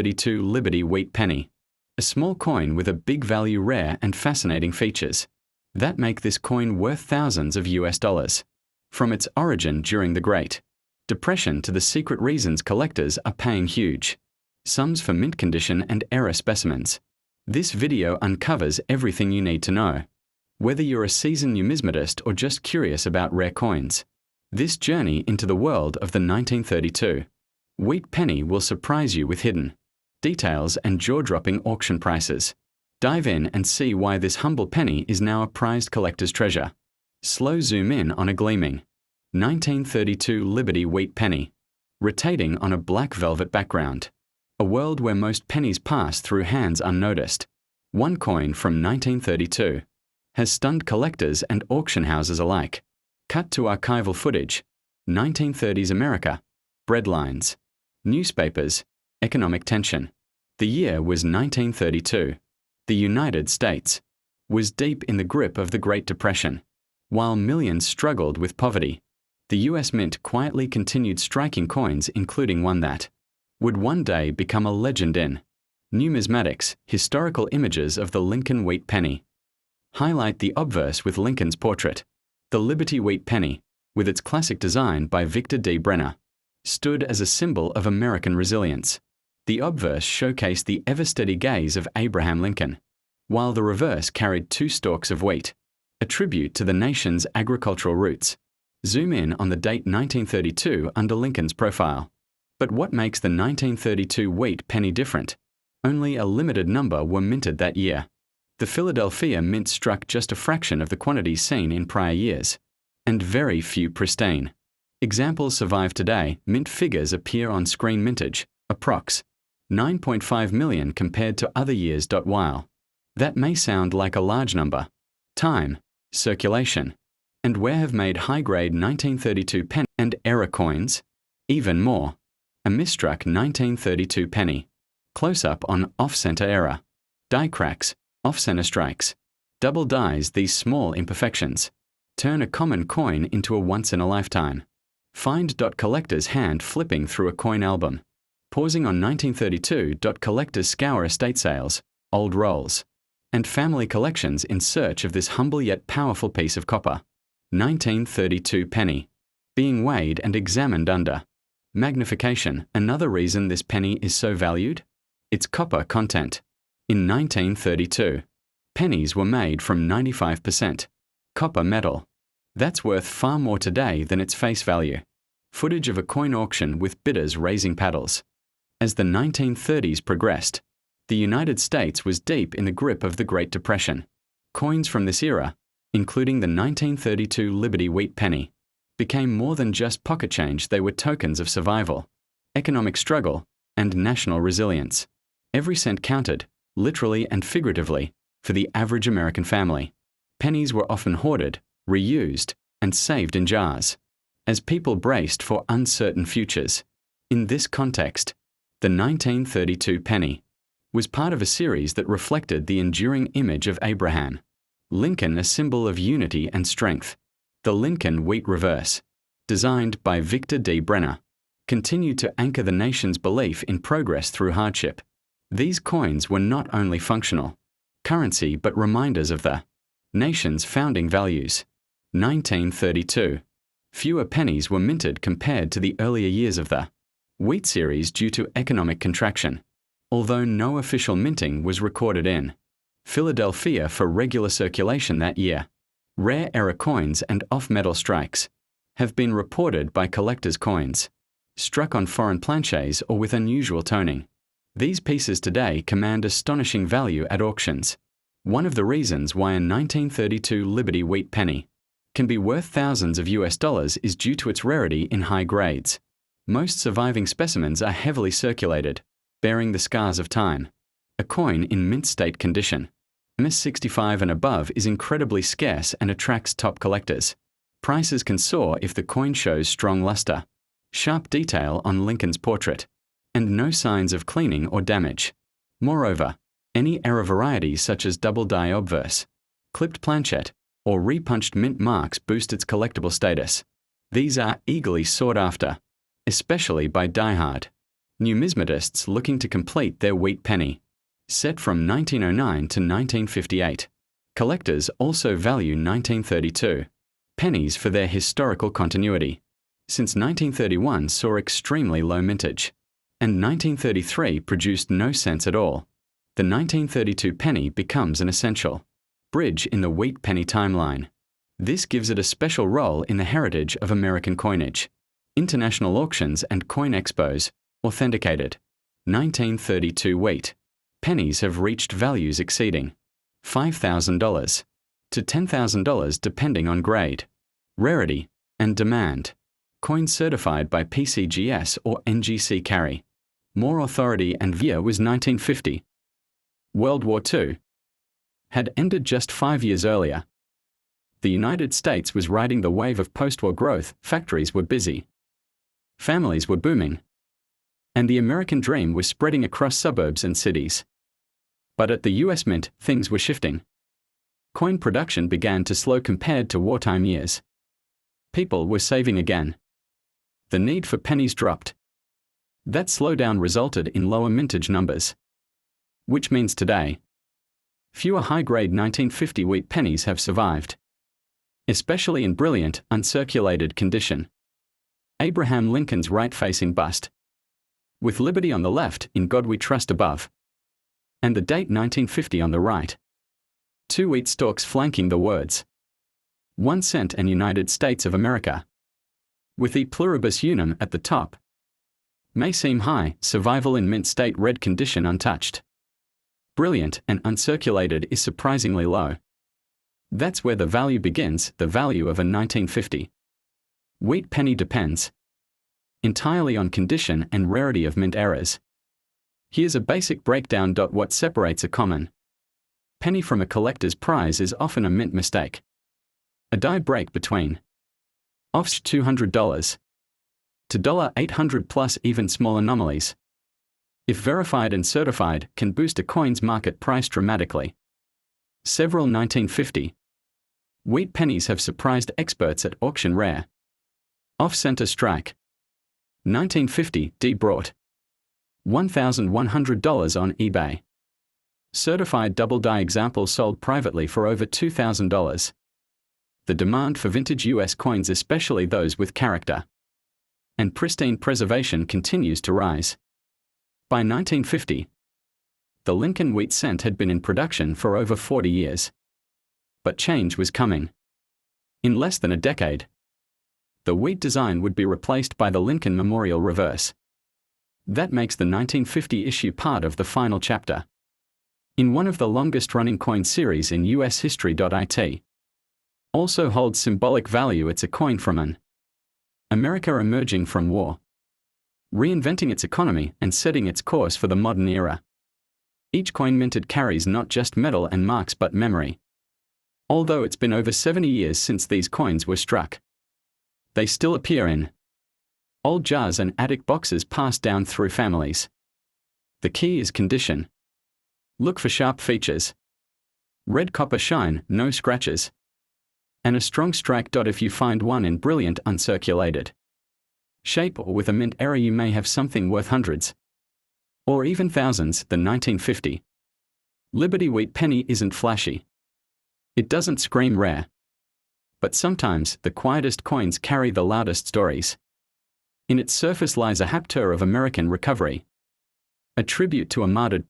1932 Liberty Wheat Penny. A small coin with a big value, rare and fascinating features that make this coin worth thousands of US dollars. From its origin during the Great Depression to the secret reasons collectors are paying huge sums for mint condition and error specimens, this video uncovers everything you need to know. Whether you're a seasoned numismatist or just curious about rare coins, this journey into the world of the 1932 wheat penny will surprise you with hidden details and jaw-dropping auction prices. Dive in and see why this humble penny is now a prized collector's treasure. Slow zoom in on a gleaming 1932 Liberty Wheat Penny, rotating on a black velvet background. A world where most pennies pass through hands unnoticed. One coin from 1932 has stunned collectors and auction houses alike. Cut to archival footage. 1930s America. Breadlines. Newspapers. Economic tension. The year was 1932. The United States was deep in the grip of the Great Depression. While millions struggled with poverty, the US Mint quietly continued striking coins, including one that would one day become a legend in numismatics. Historical images of the Lincoln Wheat Penny highlight the obverse with Lincoln's portrait. The Liberty Wheat Penny, with its classic design by Victor D. Brenner, stood as a symbol of American resilience. The obverse showcased the ever-steady gaze of Abraham Lincoln, while the reverse carried 2 stalks of wheat, a tribute to the nation's agricultural roots. Zoom in on the date 1932 under Lincoln's profile. But what makes the 1932 wheat penny different? Only a limited number were minted that year. The Philadelphia Mint struck just a fraction of the quantities seen in prior years, and very few pristine examples survive today. Mint figures appear on screen. Mintage, approx. 9.5 million compared to other years. While that may sound like a large number, time, circulation, and wear have made high-grade 1932 penny and error coins even more. A misstruck 1932 penny. Close-up on off-center error. Die cracks, off-center strikes. Double dies. These small imperfections turn a common coin into a once-in-a-lifetime find. Collectors hand flipping through a coin album. Pausing on 1932. Collectors scour estate sales, old rolls, and family collections in search of this humble yet powerful piece of copper. 1932 penny. Being weighed and examined under magnification. Another reason this penny is so valued? Its copper content. In 1932, pennies were made from 95% copper metal. That's worth far more today than its face value. Footage of a coin auction with bidders raising paddles. As the 1930s progressed, the United States was deep in the grip of the Great Depression. Coins from this era, including the 1932 Liberty Wheat Penny, became more than just pocket change. They were tokens of survival, economic struggle, and national resilience. Every cent counted, literally and figuratively, for the average American family. Pennies were often hoarded, reused, and saved in jars, as people braced for uncertain futures. In this context, the 1932 penny was part of a series that reflected the enduring image of Abraham Lincoln, a symbol of unity and strength. The Lincoln Wheat Reverse, designed by Victor D. Brenner, continued to anchor the nation's belief in progress through hardship. These coins were not only functional currency but reminders of the nation's founding values. 1932. Fewer pennies were minted compared to the earlier years of the wheat series due to economic contraction, although no official minting was recorded in Philadelphia for regular circulation that year. Rare error coins and off-metal strikes have been reported by collectors' coins struck on foreign planchets or with unusual toning. These pieces today command astonishing value at auctions. One of the reasons why a 1932 Liberty Wheat Penny can be worth thousands of US dollars is due to its rarity in high grades. Most surviving specimens are heavily circulated, bearing the scars of time. A coin in mint state condition, MS65 and above, is incredibly scarce and attracts top collectors. Prices can soar if the coin shows strong luster, sharp detail on Lincoln's portrait, and no signs of cleaning or damage. Moreover, any error varieties such as double die obverse, clipped planchette, or repunched mint marks boost its collectible status. These are eagerly sought after, especially by diehard Numismatists looking to complete their wheat penny. Set from 1909 to 1958. Collectors also value 1932 pennies for their historical continuity, since 1931 saw extremely low mintage, and 1933 produced no cents at all. The 1932 penny becomes an essential bridge in the wheat penny timeline. This gives it a special role in the heritage of American coinage. International auctions and coin expos authenticated. 1932 wheat pennies have reached values exceeding $5,000 to $10,000 depending on grade, rarity, and demand. Coins certified by PCGS or NGC carry more authority, and year was 1950. World War II had ended just 5 years earlier. The United States was riding the wave of post-war growth, factories were busy, families were booming, and the American dream was spreading across suburbs and cities. But at the US Mint, things were shifting. Coin production began to slow compared to wartime years. People were saving again. The need for pennies dropped. That slowdown resulted in lower mintage numbers. Which means today, fewer high-grade 1950 wheat pennies have survived, especially in brilliant, uncirculated condition. Abraham Lincoln's right-facing bust, with Liberty on the left, In God We Trust above, and the date 1950 on the right. Two wheat stalks flanking the words 1 cent and United States of America, with E pluribus unum at the top. May seem high, survival in mint state red condition untouched. Brilliant and uncirculated is surprisingly low. That's where the value begins, the value of a 1950 wheat penny depends entirely on condition and rarity of mint errors. Here's a basic breakdown. What separates a common penny from a collector's prize is often a mint mistake. A die break between offs $200 to $800 plus, even small anomalies, if verified and certified, can boost a coin's market price dramatically. Several 1950 wheat pennies have surprised experts at auction. Rare off-center strike. 1950 D brought $1,100 on eBay. Certified double die example sold privately for over $2,000. The demand for vintage US coins, especially those with character and pristine preservation, continues to rise. By 1950, the Lincoln wheat cent had been in production for over 40 years. But change was coming. In less than a decade, the wheat design would be replaced by the Lincoln Memorial reverse. That makes the 1950 issue part of the final chapter in one of the longest-running coin series in US history. It also holds symbolic value. It's a coin from an America emerging from war, reinventing its economy and setting its course for the modern era. Each coin minted carries not just metal and marks but memory. Although it's been over 70 years since these coins were struck, they still appear in old jars and attic boxes passed down through families. The key is condition. Look for sharp features, red copper shine, no scratches, and a strong strike. If you find one in brilliant uncirculated shape or with a mint error, you may have something worth hundreds or even thousands. The 1950 Liberty wheat penny isn't flashy. It doesn't scream rare. But sometimes the quietest coins carry the loudest stories. In its surface lies a hapter of American recovery, a tribute to a martyred